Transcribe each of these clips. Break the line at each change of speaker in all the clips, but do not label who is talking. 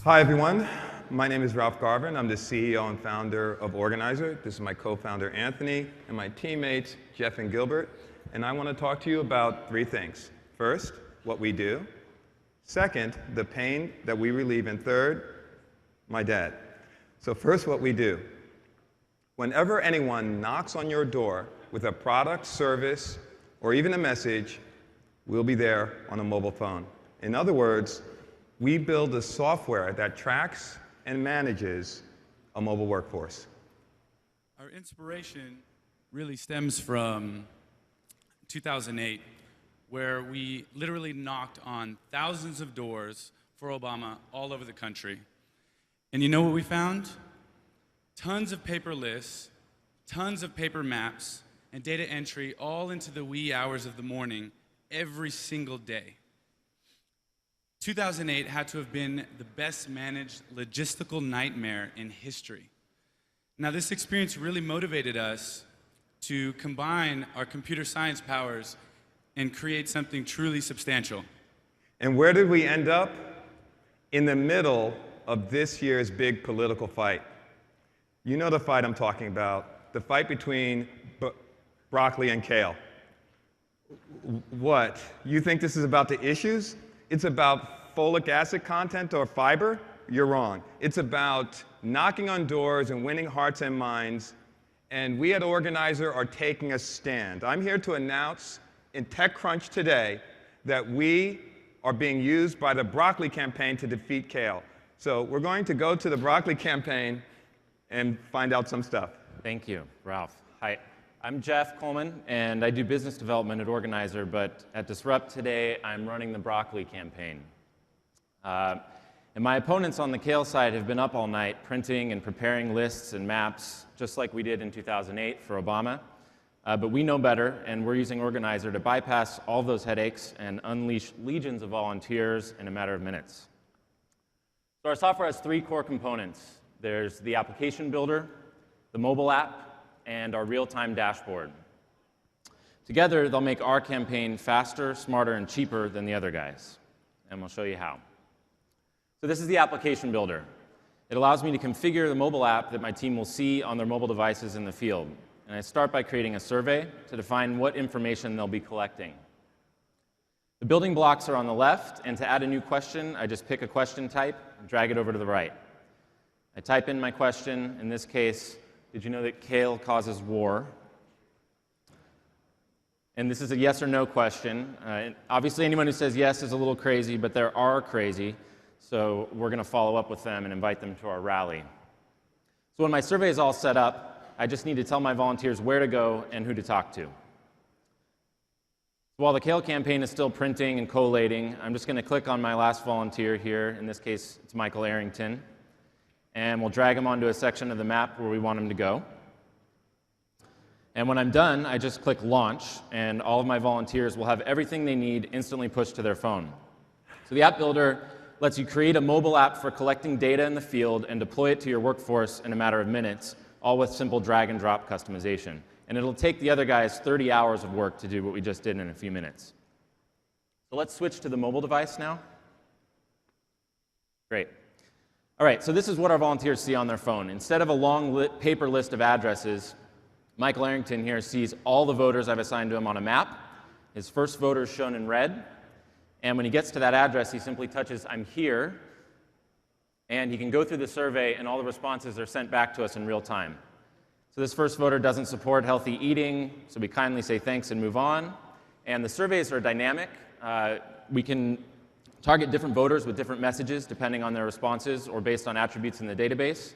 Hi, everyone. My name is Ralph Garvin. I'm the CEO and founder of Organizer. This is my co-founder, Anthony, and my teammates, Jeff and Gilbert. And I want to talk to you about three things. First, what we do. Second, the pain that we relieve. And third, my dad. So first, what we do. Whenever anyone knocks on your door with a product, service, or even a message, we'll be there on a mobile phone. In other words, we build the software that tracks and manages a mobile workforce.
Our inspiration really stems from 2008, where we literally knocked on thousands of doors for Obama all over the country. And you know what we found? Tons of paper lists, tons of paper maps, and data entry all into the wee hours of the morning every single day. 2008 had to have been the best managed logistical nightmare in history. Now, this experience really motivated us to combine our computer science powers and create something truly substantial.
And where did we end up? In the middle of this year's big political fight. You know the fight I'm talking about, the fight between broccoli and kale. What? You think this is about the issues? It's about folic acid content or fiber? You're wrong. It's about knocking on doors and winning hearts and minds. And we at Organizer are taking a stand. I'm here to announce in TechCrunch today that we are being used by the broccoli campaign to defeat kale. So we're going to go to the broccoli campaign and find out some stuff.
Thank you, Ralph. Hi. I'm Jeff Coleman, and I do business development at Organizer, but at Disrupt today, I'm running the broccoli campaign. And my opponents on the kale side have been up all night printing and preparing lists and maps, just like we did in 2008 for Obama. But we know better, and we're using Organizer to bypass all those headaches and unleash legions of volunteers in a matter of minutes. So our software has three core components. There's the application builder, the mobile app, and our real-time dashboard. Together, they'll make our campaign faster, smarter, and cheaper than the other guys. And we'll show you how. So this is the application builder. It allows me to configure the mobile app that my team will see on their mobile devices in the field. And I start by creating a survey to define what information they'll be collecting. The building blocks are on the left, and to add a new question, I just pick a question type and drag it over to the right. I type in my question, in this case, did you know that kale causes war? And this is a yes or no question. Obviously, anyone who says yes is a little crazy, but there are crazy. So we're going to follow up with them and invite them to our rally. So when my survey is all set up, I just need to tell my volunteers where to go and who to talk to. While the kale campaign is still printing and collating, I'm just going to click on my last volunteer here. In this case, it's Michael Arrington. And we'll drag him onto a section of the map where we want him to go. And when I'm done, I just click Launch, and all of my volunteers will have everything they need instantly pushed to their phone. So the app builder lets you create a mobile app for collecting data in the field and deploy it to your workforce in a matter of minutes, all with simple drag-and-drop customization. And it'll take the other guys 30 hours of work to do what we just did in a few minutes. So let's switch to the mobile device now. Great. All right, so this is what our volunteers see on their phone. Instead of a long paper list of addresses, Michael Arrington here sees all the voters I've assigned to him on a map. His first voter is shown in red. And when he gets to that address, he simply touches "I'm here." And he can go through the survey, and all the responses are sent back to us in real time. So this first voter doesn't support healthy eating, so we kindly say thanks and move on. And the surveys are dynamic. We can target different voters with different messages depending on their responses or based on attributes in the database.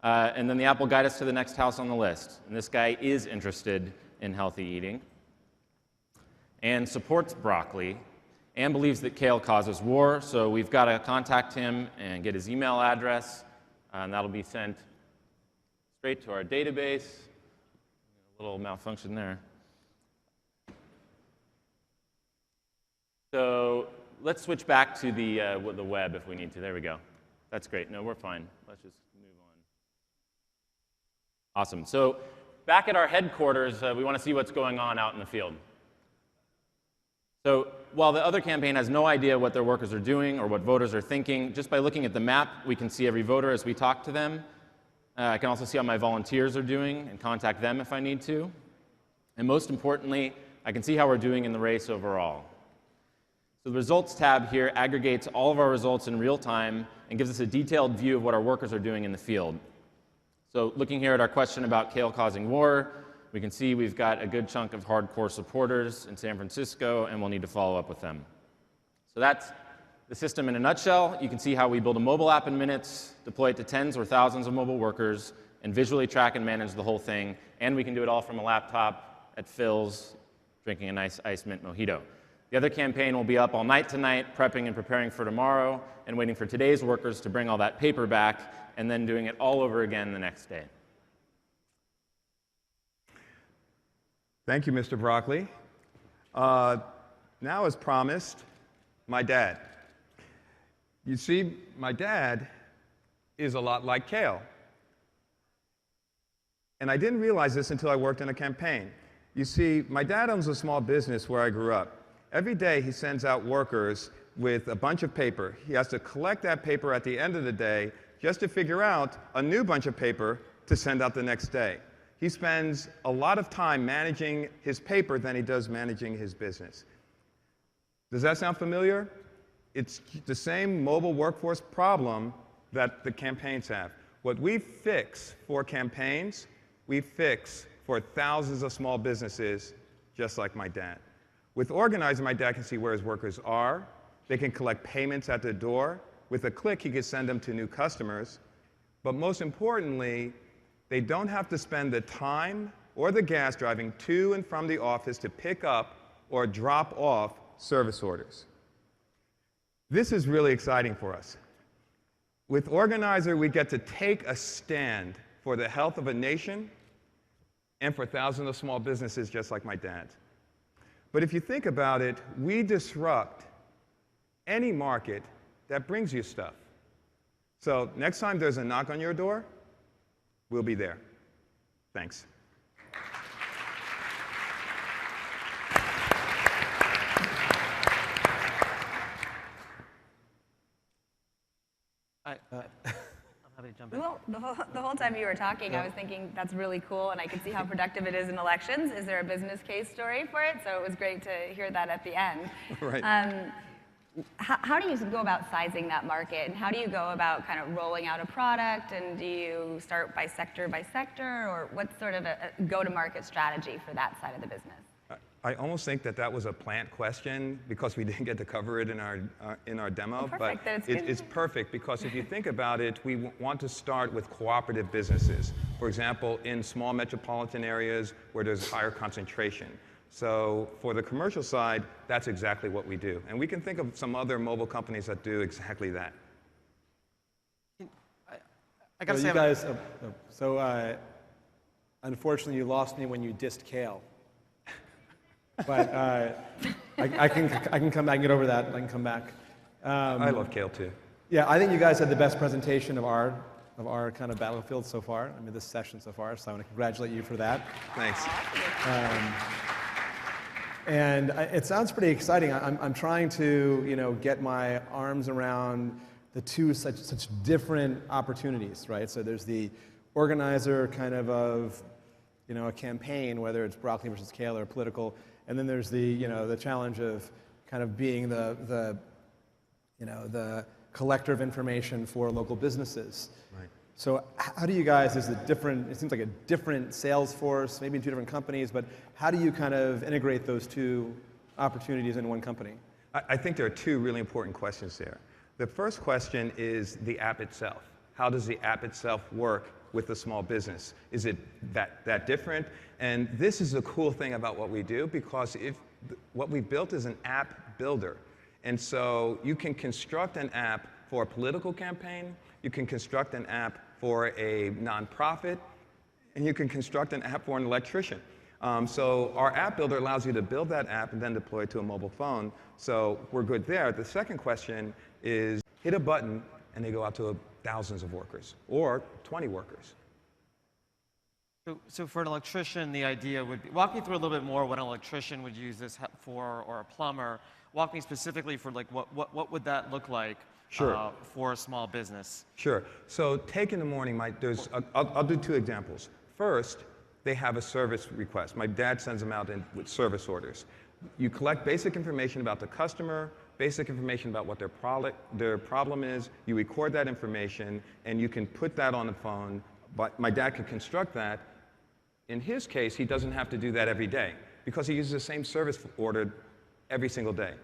And then the app will guide us to the next house on the list. And this guy is interested in healthy eating and supports broccoli and believes that kale causes war. So we've got to contact him and get his email address. And that'll be sent straight to our database. A little malfunction there. So let's switch back to the web if we need to. There we go. That's great. No, we're fine. Let's just move on. Awesome. So back at our headquarters, we want to see what's going on out in the field. So while the other campaign has no idea what their workers are doing or what voters are thinking, just by looking at the map, we can see every voter as we talk to them. I can also see how my volunteers are doing and contact them if I need to. And most importantly, I can see how we're doing in the race overall. So the Results tab here aggregates all of our results in real time and gives us a detailed view of what our workers are doing in the field. So looking here at our question about kale causing war, we can see we've got a good chunk of hardcore supporters in San Francisco, and we'll need to follow up with them. So that's the system in a nutshell. You can see how we build a mobile app in minutes, deploy it to tens or thousands of mobile workers, and visually track and manage the whole thing. And we can do it all from a laptop at Phil's, drinking a nice iced mint mojito. The other campaign will be up all night tonight, prepping and preparing for tomorrow, and waiting for today's workers to bring all that paper back, and then doing it all over again the next day.
Thank you, Mr. Broccoli. Now, as promised, my dad. You see, my dad is a lot like kale. And I didn't realize this until I worked in a campaign. You see, my dad owns a small business where I grew up. Every day, he sends out workers with a bunch of paper. He has to collect that paper at the end of the day just to figure out a new bunch of paper to send out the next day. He spends a lot of time managing his paper than he does managing his business. Does that sound familiar? It's the same mobile workforce problem that the campaigns have. What we fix for campaigns, we fix for thousands of small businesses just like my dad. With Organizer, my dad can see where his workers are. They can collect payments at the door. With a click, he can send them to new customers. But most importantly, they don't have to spend the time or the gas driving to and from the office to pick up or drop off service orders. This is really exciting for us. With Organizer, we get to take a stand for the health of a nation and for thousands of small businesses just like my dad's. But if you think about it, we disrupt any market that brings you stuff. So next time there's a knock on your door, we'll be there. Thanks.
I'm happy to jump in.
Well, the whole time you were talking, I was thinking that's really cool, and I could see how productive it is in elections. Is there a business case story for it? So it was great to hear that at the end.
Right.
How do you go about sizing that market, and how do you go about kind of rolling out a product, and do you start by sector, or what's sort of a go-to-market strategy for that side of the business?
I almost think that that was a plant question because we didn't get to cover it in our demo.
Oh,
but
perfect.
it's perfect because if you think about it, we want to start with cooperative businesses. For example, in small metropolitan areas where there's higher concentration. So for the commercial side, that's exactly what we do. And we can think of some other mobile companies that do exactly that.
I gotta
So
say,
you guys, unfortunately, you lost me when you dissed kale. But I can come back and get over that. I can come back.
I love kale too.
Yeah, I think you guys had the best presentation of our kind of battlefield so far. I mean, this session so far. So I want to congratulate you for that.
Thanks.
And it sounds pretty exciting. I'm trying to, get my arms around the two such different opportunities, right? So there's the organizer kind of a campaign, whether it's broccoli versus kale or political, and then there's the challenge of kind of being the collector of information for local businesses.
Right.
So how do you guys, it seems like a different sales force, maybe in two different companies, but how do you kind of integrate those two opportunities in one company?
I think there are two really important questions there. The first question is the app itself. How does the app itself work with a small business? Is it that different? And this is the cool thing about what we do, because what we built is an app builder. And so you can construct an app for a political campaign, you can construct an app for a nonprofit, and you can construct an app for an electrician. So our app builder allows you to build that app and then deploy it to a mobile phone. So we're good there. The second question is hit a button and they go out to thousands of workers or 20 workers.
so for an electrician, the idea would be, walk me through a little bit more what an electrician would use this for, or a plumber. Walk me specifically for like what would that look like
Sure.
for a small business?
Sure. So take in the morning, I'll do two examples. First, they have a service request. My dad sends them out with service orders. You collect basic information about the customer, basic information about what their problem is. You record that information, and you can put that on the phone. But my dad can construct that. In his case, he doesn't have to do that every day because he uses the same service order every single day.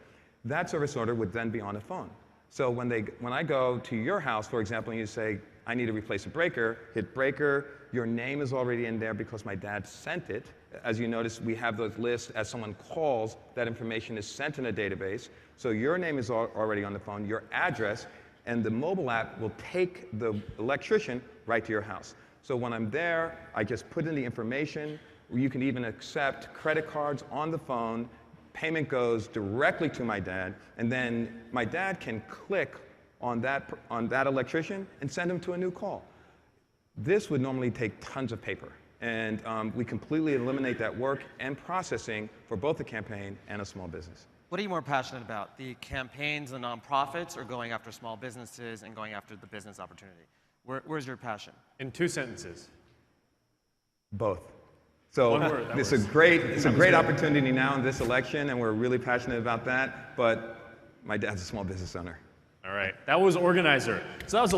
That service order would then be on the phone. So when I go to your house, for example, and you say, I need to replace a breaker, hit breaker, your name is already in there because my dad sent it. As you notice, we have those lists. As someone calls, that information is sent in a database. So your name is already on the phone, your address, and the mobile app will take the electrician right to your house. So when I'm there, I just put in the information. You can even accept credit cards on the phone. Payment goes directly to my dad, and then my dad can click on that electrician and send him to a new call. This would normally take tons of paper, and we completely eliminate that work and processing for both the campaign and a small business.
What are you more passionate about, the campaigns, the nonprofits, or going after small businesses and going after the business opportunity? Where's your passion?
In 2 sentences.
Both. So
One word,
it's a great opportunity now in this election, and we're really passionate about that. But my dad's a small business owner.
All right. That was organizer. So that was a